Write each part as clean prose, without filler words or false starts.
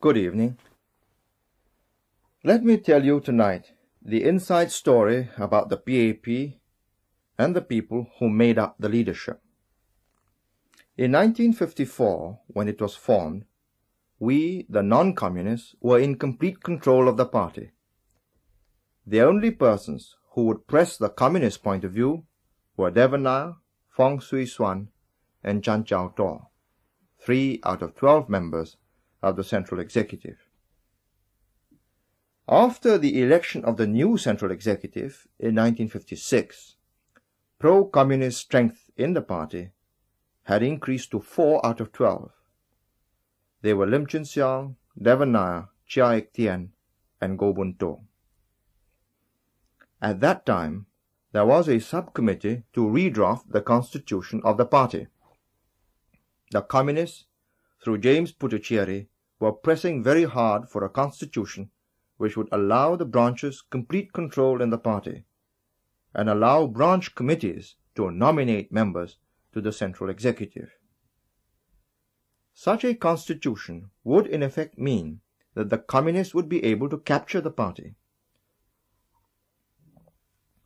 Good evening. Let me tell you tonight the inside story about the PAP and the people who made up the leadership. In 1954, when it was formed, we, the non-communists, were in complete control of the party. The only persons who would press the communist point of view were Devan Nair, Fong Swee Suan, and Chan Chow Tor, 3 out of 12 members of the Central Executive. After the election of the new Central Executive in 1956, pro-communist strength in the party had increased to 4 out of 12. They were Lim Chin Siong, Devan Nair, Chia Ek Tien, and Goh Bun To. At that time, there was a subcommittee to redraft the constitution of the party. The communists, through James Putticherry, were pressing very hard for a constitution which would allow the branches complete control in the party and allow branch committees to nominate members to the Central Executive. Such a constitution would in effect mean that the communists would be able to capture the party.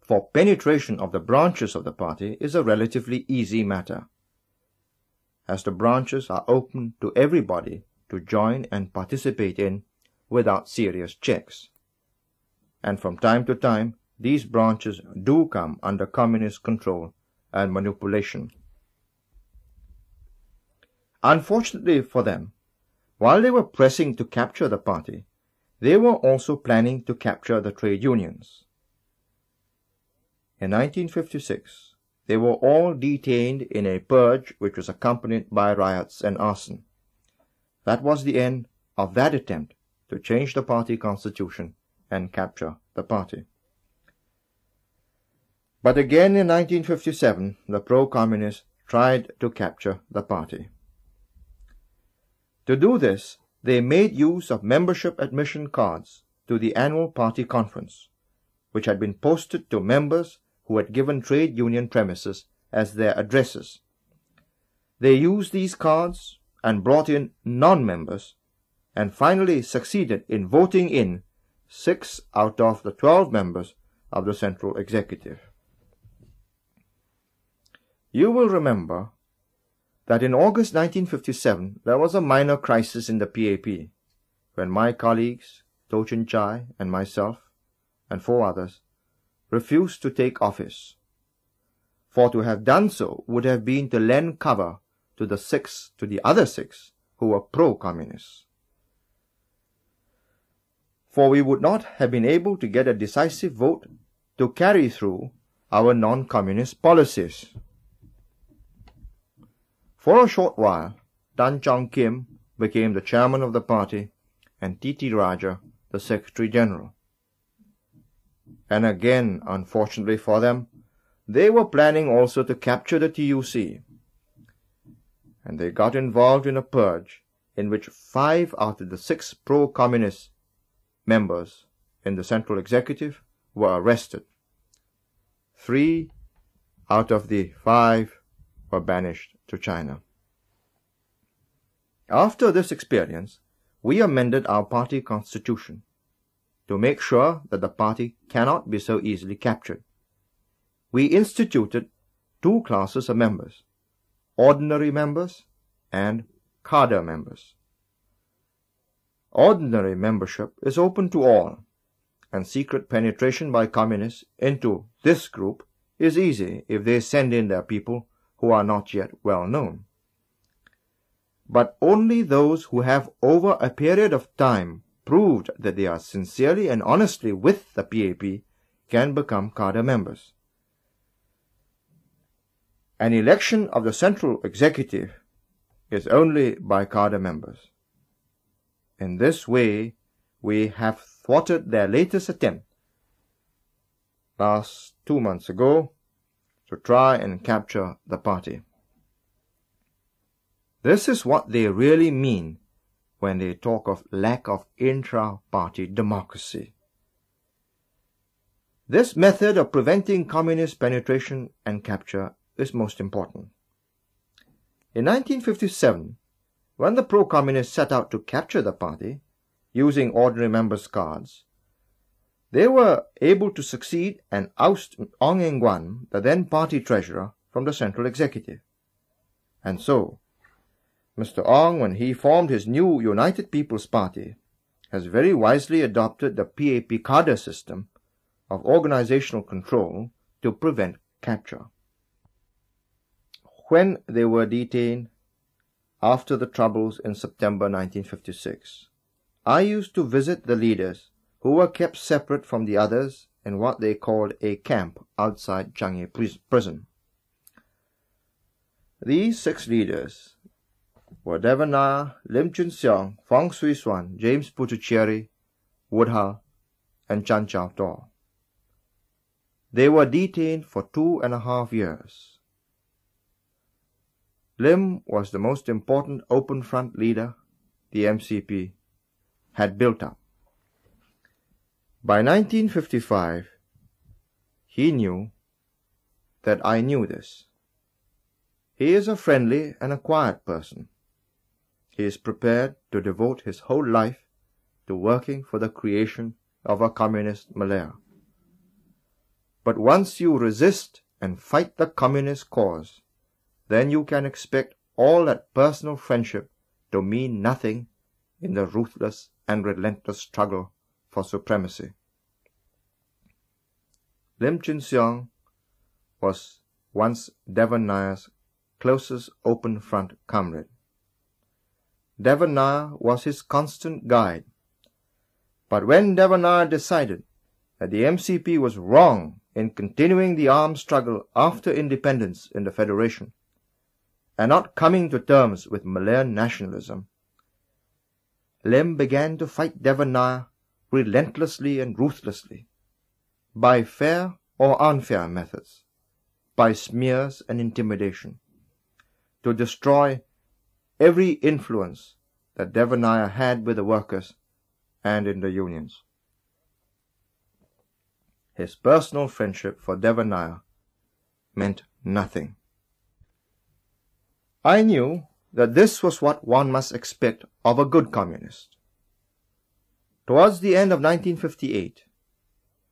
For penetration of the branches of the party is a relatively easy matter, as the branches are open to everybody to join and participate in without serious checks. And from time to time, these branches do come under communist control and manipulation. Unfortunately for them, while they were pressing to capture the party, they were also planning to capture the trade unions. In 1956, they were all detained in a purge which was accompanied by riots and arson. That was the end of that attempt to change the party constitution and capture the party. But again in 1957, the pro-communists tried to capture the party. To do this, they made use of membership admission cards to the annual party conference, which had been posted to members who had given trade union premises as their addresses. They used these cards and brought in non-members, and finally succeeded in voting in 6 out of the 12 members of the Central Executive. You will remember that in August 1957 there was a minor crisis in the PAP, when my colleagues, To Chin Chai and myself, and 4 others, refused to take office. For to have done so would have been to lend cover to the other 6 who were pro-communists. For we would not have been able to get a decisive vote to carry through our non-communist policies. For a short while, Tan Chong Kim became the chairman of the party and T.T. Raja the Secretary General. And again, unfortunately for them, they were planning also to capture the TUC. And they got involved in a purge in which 5 out of the 6 pro-communist members in the Central Executive were arrested. 3 out of the 5 were banished to China. After this experience, we amended our party constitution to make sure that the party cannot be so easily captured. We instituted 2 classes of members: ordinary members and cadre members. Ordinary membership is open to all, and secret penetration by communists into this group is easy if they send in their people who are not yet well known. But only those who have over a period of time proved that they are sincerely and honestly with the PAP can become cadre members. An election of the Central Executive is only by cadre members. In this way, we have thwarted their latest attempt, last 2 months ago, to try and capture the party. This is what they really mean when they talk of lack of intra-party democracy. This method of preventing communist penetration and capture is most important. In 1957, when the pro-communists set out to capture the party, using ordinary members' cards, they were able to succeed and oust Ong Eng Guan, the then party treasurer, from the central executive. And so, Mr. Ong, when he formed his new United People's Party, has very wisely adopted the PAP cadre system of organizational control to prevent capture. When they were detained after the troubles in September 1956, I used to visit the leaders who were kept separate from the others in what they called a camp outside Changi prison. These 6 leaders were Devan Nair, Lim Chun Siong, Fong Swee Suan, James Puthucheary, Woodhull, and Chan Chow Tor. They were detained for 2.5 years. Lim was the most important open front leader the MCP had built up. By 1955, he knew that I knew this. He is a friendly and a quiet person. He is prepared to devote his whole life to working for the creation of a communist Malaya. But once you resist and fight the communist cause, then you can expect all that personal friendship to mean nothing in the ruthless and relentless struggle for supremacy. Lim Chun Siong was once Devan Nair's closest open front comrade. Devan Nair was his constant guide. But when Devan Nair decided that the MCP was wrong in continuing the armed struggle after independence in the Federation, and not coming to terms with Malayan nationalism, Lim began to fight Devan Nair relentlessly and ruthlessly, by fair or unfair methods, by smears and intimidation, to destroy every influence that Devan Nair had with the workers and in the unions. His personal friendship for Devan Nair meant nothing. I knew that this was what one must expect of a good communist. Towards the end of 1958,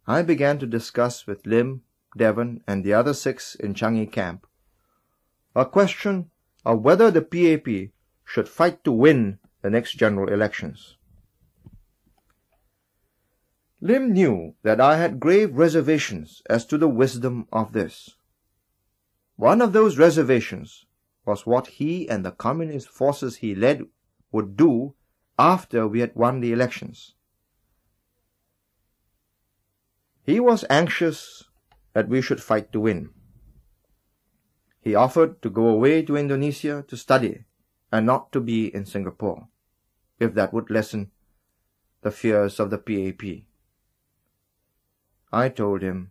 I began to discuss with Lim, Devan, and the other 6 in Changi camp a question of whether the PAP should fight to win the next general elections. Lim knew that I had grave reservations as to the wisdom of this. One of those reservations was what he and the communist forces he led would do after we had won the elections. He was anxious that we should fight to win. He offered to go away to Indonesia to study and not to be in Singapore, if that would lessen the fears of the PAP. I told him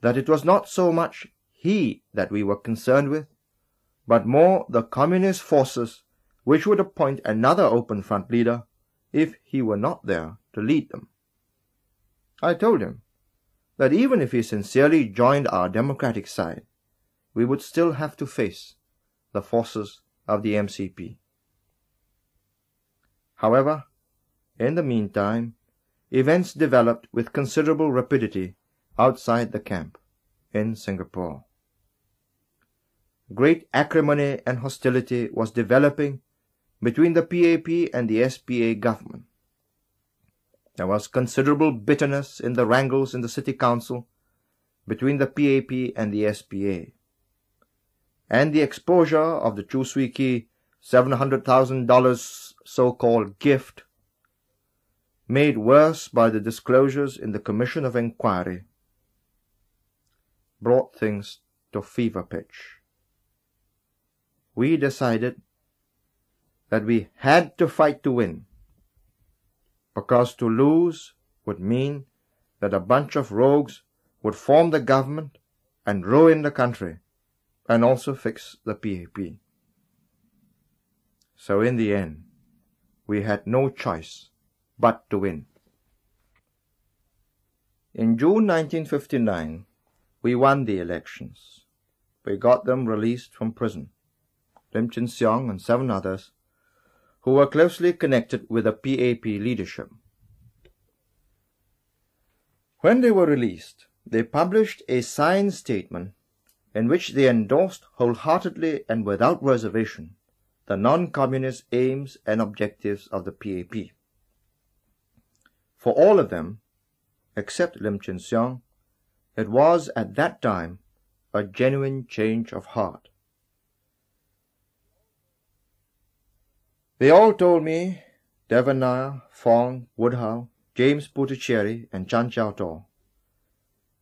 that it was not so much he that we were concerned with, but more the communist forces which would appoint another open front leader if he were not there to lead them. I told him that even if he sincerely joined our democratic side, we would still have to face the forces of the MCP. However, in the meantime, events developed with considerable rapidity outside the camp in Singapore. Great acrimony and hostility was developing between the PAP and the SPA government. There was considerable bitterness in the wrangles in the city council between the PAP and the SPA, and the exposure of the Chu Swee Kee $700,000 so-called gift, made worse by the disclosures in the Commission of Inquiry, brought things to fever pitch. We decided that we had to fight to win, because to lose would mean that a bunch of rogues would form the government and ruin the country, and also fix the PAP. So in the end, we had no choice but to win. In June 1959, we won the elections. We got them released from prison. Lim Chin Siong and 7 others who were closely connected with the PAP leadership. When they were released, they published a signed statement in which they endorsed wholeheartedly and without reservation the non-communist aims and objectives of the PAP. For all of them, except Lim Chin Siong, it was at that time a genuine change of heart. They all told me, Devan Nair, Fong, Woodhull, James Putticherry, and Chan Chow To,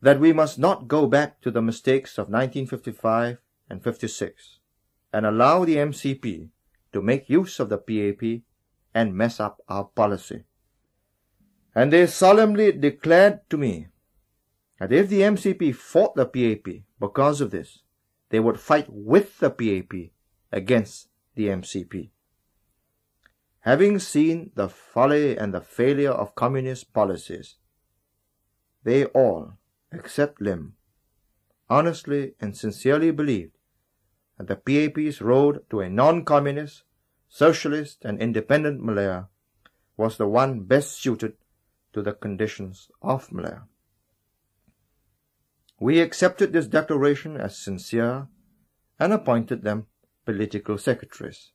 that we must not go back to the mistakes of 1955 and 56 and allow the MCP to make use of the PAP and mess up our policy. And they solemnly declared to me that if the MCP fought the PAP because of this, they would fight with the PAP against the MCP. Having seen the folly and the failure of communist policies, they all, except Lim, honestly and sincerely believed that the PAP's road to a non-communist, socialist and independent Malaya was the one best suited to the conditions of Malaya. We accepted this declaration as sincere and appointed them political secretaries.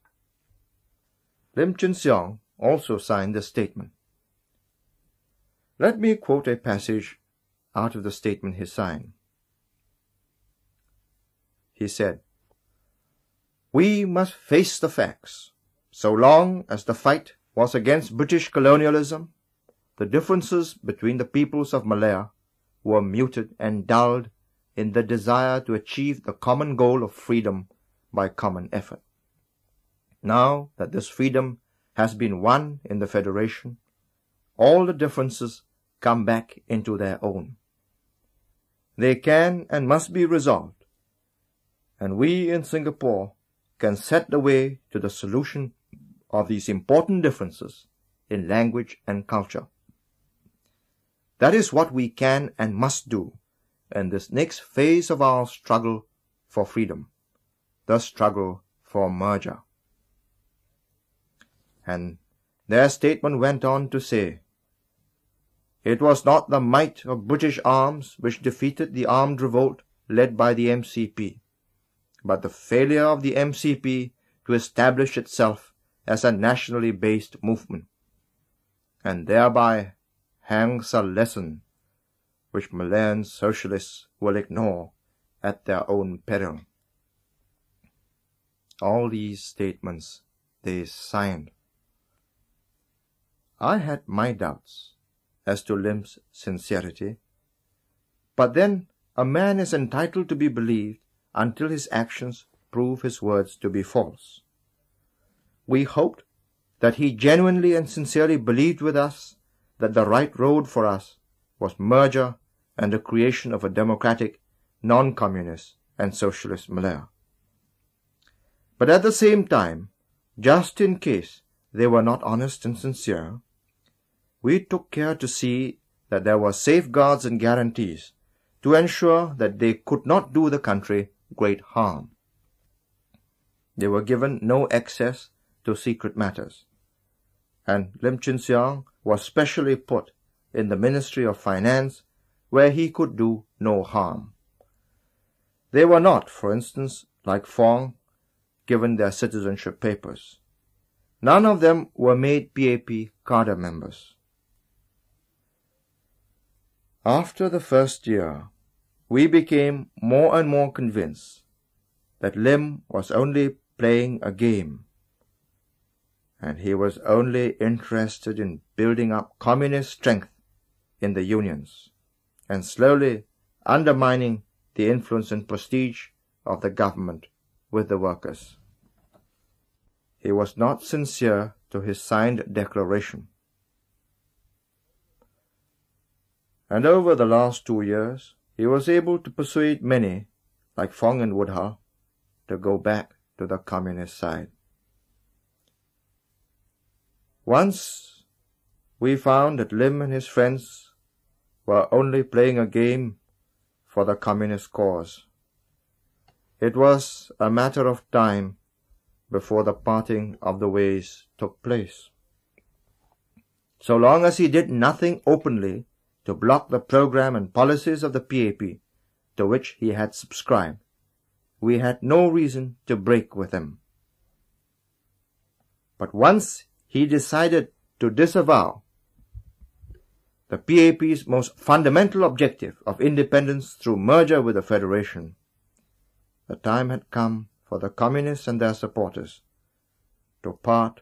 Lim Chin Siong also signed the statement. Let me quote a passage out of the statement he signed. He said, "We must face the facts. So long as the fight was against British colonialism, the differences between the peoples of Malaya were muted and dulled in the desire to achieve the common goal of freedom by common effort. Now that this freedom has been won in the Federation, all the differences come back into their own. They can and must be resolved, and we in Singapore can set the way to the solution of these important differences in language and culture. That is what we can and must do in this next phase of our struggle for freedom, the struggle for merger." And their statement went on to say, "It was not the might of British arms which defeated the armed revolt led by the MCP, but the failure of the MCP to establish itself as a nationally based movement, and thereby hangs a lesson which Malayan socialists will ignore at their own peril." All these statements they signed. I had my doubts as to Lim's sincerity, but then a man is entitled to be believed until his actions prove his words to be false. We hoped that he genuinely and sincerely believed with us that the right road for us was merger and the creation of a democratic, non-communist and socialist Malaya. But at the same time, just in case they were not honest and sincere, we took care to see that there were safeguards and guarantees to ensure that they could not do the country great harm. They were given no access to secret matters, and Lim Chin Siong was specially put in the Ministry of Finance where he could do no harm. They were not, for instance, like Fong, given their citizenship papers. None of them were made PAP cadre members. After the first year, we became more and more convinced that Lim was only playing a game, and he was only interested in building up communist strength in the unions, and slowly undermining the influence and prestige of the government with the workers. He was not sincere to his signed declaration. And over the last 2 years, he was able to persuade many, like Fong and Woodhull, to go back to the communist side. Once we found that Lim and his friends were only playing a game for the communist cause. It was a matter of time before the parting of the ways took place. So long as he did nothing openly to block the program and policies of the PAP to which he had subscribed, we had no reason to break with him. But once he decided to disavow the PAP's most fundamental objective of independence through merger with the Federation, the time had come for the Communists and their supporters to part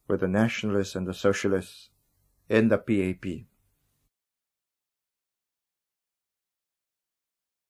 with the Nationalists and the Socialists in the PAP.